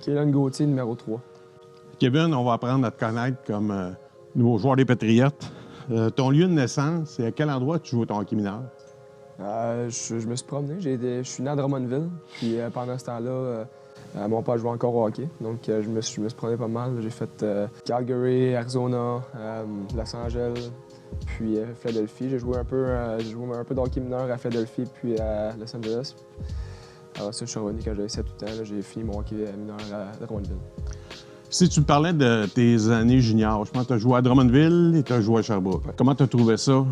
Kaylan Gauthier, numéro 3. Kevin, on va apprendre à te connaître comme nouveau joueur des Patriotes. Ton lieu de naissance, c'est à quel endroit tu joues ton hockey mineur? Je me suis promené. Je suis né à Drummondville. Puis pendant ce temps-là, mon père jouait encore au hockey. Donc je me suis promené pas mal. J'ai fait Calgary, Arizona, Los Angeles, puis Philadelphie. J'ai joué un peu de hockey mineur à Philadelphie puis à Los Angeles. Alors ça, je suis revenu quand j'avais 7 ou 8 ans. J'ai fini mon hockey mineur à Drummondville. Si tu me parlais de tes années juniors, je pense que tu as joué à Drummondville et tu as joué à Sherbrooke. Ouais. Comment tu as trouvé ça,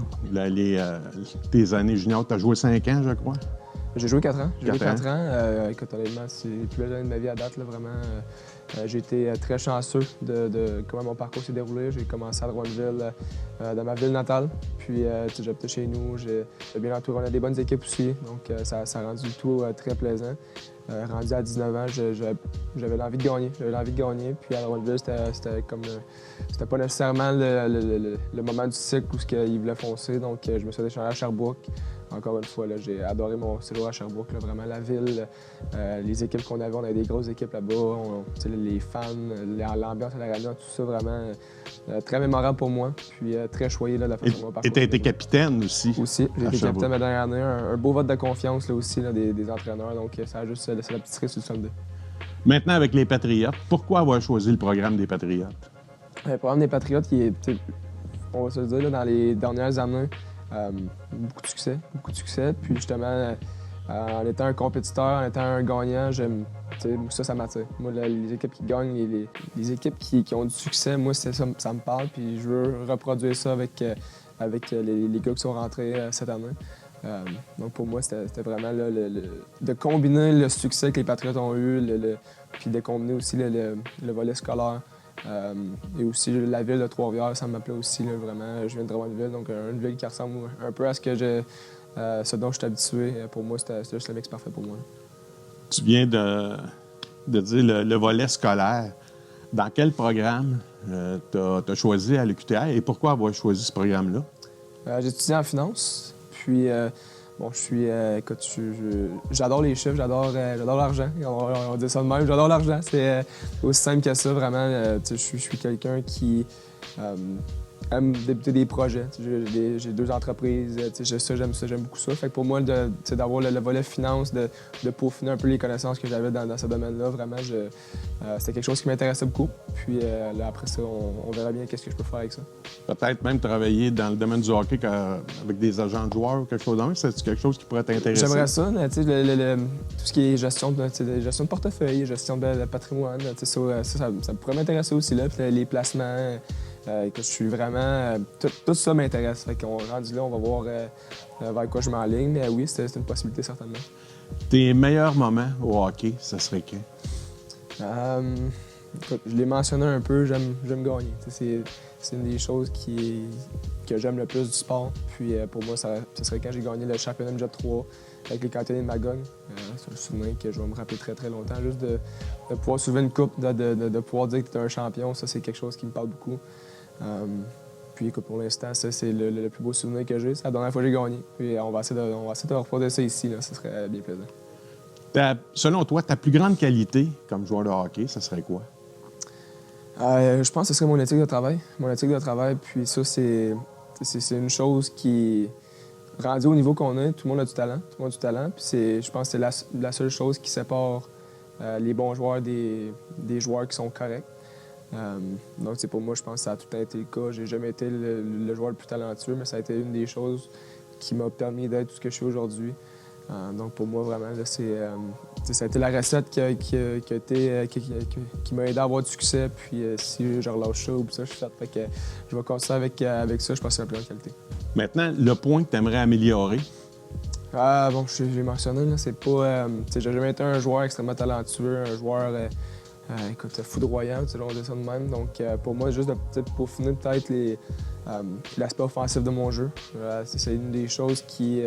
tes années juniors? Tu as joué 5 ans, je crois? J'ai joué 4 ans. J'ai joué 4 ans. Écoute, honnêtement, c'est les plus belles années de ma vie à date, là, vraiment. J'ai été très chanceux de comment mon parcours s'est déroulé. J'ai commencé à Drummondville, dans ma ville natale. Puis, j'habitais chez nous. J'ai bien entouré. On a des bonnes équipes aussi. Donc, ça a rendu le tout très plaisant. Rendu à 19 ans, j'avais l'envie de gagner. Puis à Drummondville, c'était pas nécessairement le moment du cycle où il voulait foncer. Donc, je me suis échangé à Sherbrooke. Encore une fois, là, j'ai adoré mon séjour à Sherbrooke. Là, vraiment, la ville, les équipes qu'on avait, on avait des grosses équipes là-bas. Les fans, l'ambiance à l'arena, tout ça, vraiment très mémorable pour moi. Puis très choyé là, de la façon dont on parcourt. Et tu as été capitaine aussi. Aussi, j'ai été capitaine la dernière année. Un beau vote de confiance là, aussi là, des entraîneurs. Donc ça a juste laissé la petite cerise sur le solde. Maintenant, avec les Patriotes, pourquoi avoir choisi le programme des Patriotes? Le programme des Patriotes, qui est, on va se le dire, là, dans les dernières années, beaucoup de succès. Puis justement, en étant un compétiteur, en étant un gagnant, ça m'attire. Moi, les équipes qui gagnent, les équipes qui ont du succès, moi, ça me parle. Puis je veux reproduire ça avec les gars qui sont rentrés cette année. Donc pour moi, c'était vraiment là, de combiner le succès que les Patriotes ont eu, puis de combiner aussi le volet scolaire. Et aussi la ville de Trois-Rivières, ça m'appelait aussi là, vraiment. Je viens de Drummondville, donc une ville qui ressemble un peu à ce dont je suis habitué. Pour moi, c'était juste le mix parfait pour moi. Tu viens de dire le volet scolaire. Dans quel programme tu as choisi à l'UQTR et pourquoi avoir choisi ce programme-là? J'ai étudié en finance, puis j'adore les chiffres, j'adore l'argent. On dit ça de même, j'adore l'argent. C'est aussi simple que ça, vraiment. Je suis quelqu'un qui aime débuter des projets. J'ai 2 entreprises, j'aime beaucoup ça. Fait que pour moi, d'avoir le volet finance, de peaufiner un peu les connaissances que j'avais dans ce domaine-là, vraiment, c'était quelque chose qui m'intéressait beaucoup. Puis là, après ça, on verra bien qu'est-ce que je peux faire avec ça. Peut-être même travailler dans le domaine du hockey avec des agents de joueurs ou quelque chose comme ça. C'est quelque chose qui pourrait t'intéresser? J'aimerais ça, tout ce qui est gestion de portefeuille, gestion de patrimoine, ça pourrait m'intéresser aussi, là. Puis les placements, que je suis vraiment... Tout ça m'intéresse. Fait qu'on rendu là, on va voir vers quoi je m'enligne. Mais oui, c'est une possibilité, certainement. Tes meilleurs moments au hockey, ça serait quand? Écoute, je l'ai mentionné un peu, j'aime gagner. C'est une des choses que j'aime le plus du sport. Puis pour moi, ça serait quand j'ai gagné le championnat Midget 3 avec les cantonniers de Magog. C'est un souvenir que je vais me rappeler très, très longtemps. Juste de pouvoir soulever une coupe, de pouvoir dire que tu es un champion, ça, c'est quelque chose qui me parle beaucoup. Puis écoute, pour l'instant, ça, c'est le plus beau souvenir que j'ai. C'est la dernière fois que j'ai gagné. Puis on va essayer de reproduire ça ici, là. Ça serait bien plaisant. Selon toi, ta plus grande qualité comme joueur de hockey, ça serait quoi? Je pense que ce serait mon éthique de travail. Puis ça, c'est une chose qui, rendue au niveau qu'on est, tout le monde a du talent. Puis je pense que c'est la seule chose qui sépare les bons joueurs des joueurs qui sont corrects. Donc, pour moi, je pense que ça a tout le temps été le cas. J'ai jamais été le joueur le plus talentueux, mais ça a été une des choses qui m'a permis d'être tout ce que je suis aujourd'hui. Donc, pour moi, vraiment, là, ça a été la recette qui m'a aidé à avoir du succès. Puis, si je relâche ça ou ça, je suis fait que je vais continuer avec ça. Je pense que c'est la plus grande qualité. Maintenant, le point que tu aimerais améliorer? Je l'ai mentionné, là, c'est pas... j'ai jamais été un joueur extrêmement talentueux, un joueur... foudroyant, on dit ça de même. Donc, pour moi, juste de peaufiner peut-être l'aspect offensif de mon jeu. C'est une des choses qui...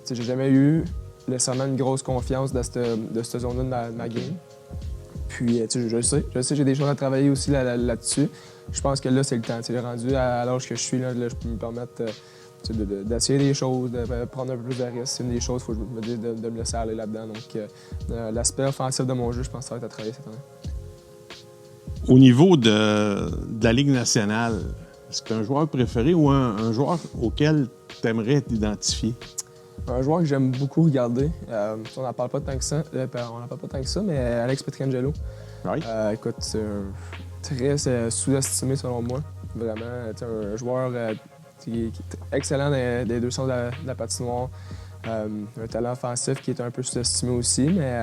j'ai jamais eu nécessairement une grosse confiance dans cette zone-là de ma game. Puis, je sais, j'ai des choses à travailler aussi là-dessus. Je pense que là, c'est le temps. Rendu à l'âge que je suis, là, je peux me permettre d'essayer des choses, de prendre un peu plus de risques. C'est une des choses, il faut que je me dise de me laisser aller là-dedans. Donc, l'aspect offensif de mon jeu, je pense que ça va être à travailler cette année. Au niveau de la Ligue nationale, est-ce que tu as un joueur préféré ou un joueur auquel tu aimerais t'identifier? Un joueur que j'aime beaucoup regarder, on n'en parle pas tant que ça, mais Alex Pietrangelo. Oui. Écoute, c'est très sous-estimé selon moi. Vraiment, un joueur qui est excellent des deux sens de la patinoire. Un talent offensif qui est un peu sous-estimé aussi, mais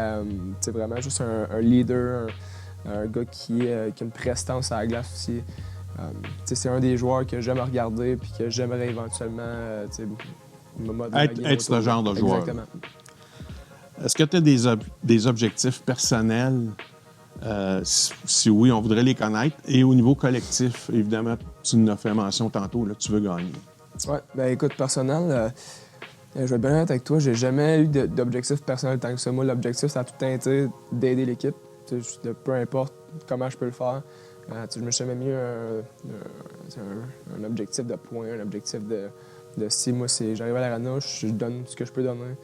c'est vraiment juste un leader, un gars qui a une prestance à la glace aussi. C'est un des joueurs que j'aime regarder et que j'aimerais éventuellement être ce genre de joueur. Exactement. Est-ce que tu as des objectifs personnels? Si oui, on voudrait les connaître. Et au niveau collectif, évidemment, tu nous as fait mention tantôt, là, tu veux gagner. Oui, bien écoute, personnel, je vais être bien honnête avec toi, j'ai jamais eu d'objectif personnel tant que ça. Moi, l'objectif, ça a tout le temps été d'aider l'équipe, peu importe comment je peux le faire. Je me suis jamais mis un objectif de points, un objectif de si moi, j'arrive à l'arena, je donne ce que je peux donner.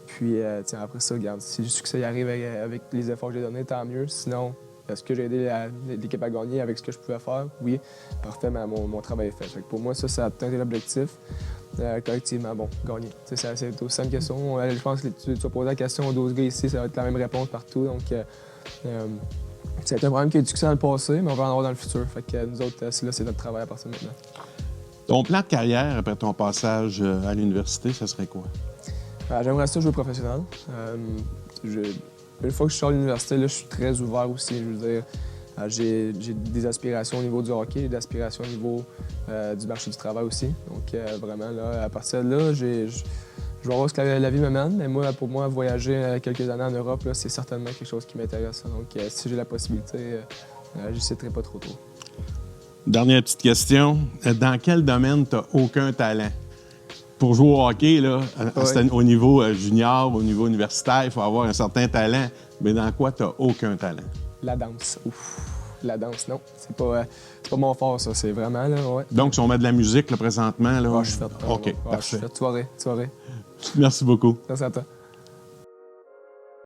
Puis après ça, regarde, si le succès y arrive avec les efforts que j'ai donnés, tant mieux. Sinon, est-ce que j'ai aidé l'équipe à gagner avec ce que je pouvais faire? Oui, parfait, mais mon travail est fait. Fait que pour moi, ça a peut-être été l'objectif. Collectivement, bon, gagner. C'est aussi simple que ça. Je pense que tu vas poser la question aux 12 gars ici, ça va être la même réponse partout. Donc, c'est un problème qui a eu du succès dans le passé, mais on va en avoir dans le futur. Fait que nous autres, c'est notre travail à partir de maintenant. Ton plan de carrière après ton passage à l'université, ce serait quoi? J'aimerais ça jouer professionnel. Une fois que je sors de l'université, là, je suis très ouvert aussi. Je veux dire, j'ai des aspirations au niveau du hockey, des aspirations au niveau du marché du travail aussi. Donc, vraiment, là, à partir de là, je vais voir ce que la vie me mène. Mais pour moi, voyager quelques années en Europe, c'est certainement quelque chose qui m'intéresse. Donc, si j'ai la possibilité, je n'hésiterai pas trop tôt. Dernière petite question. Dans quel domaine tu n'as aucun talent? Pour jouer au hockey, là, au niveau junior, au niveau universitaire, il faut avoir un certain talent. Mais dans quoi tu n'as aucun talent? La danse. Ouf. La danse, non. C'est pas mon fort, ça. C'est vraiment, là, ouais. Donc, si on met de la musique, là, présentement, là... je suis fait. OK, parfait. Je suis fait. Soirée. Merci beaucoup. Merci à toi.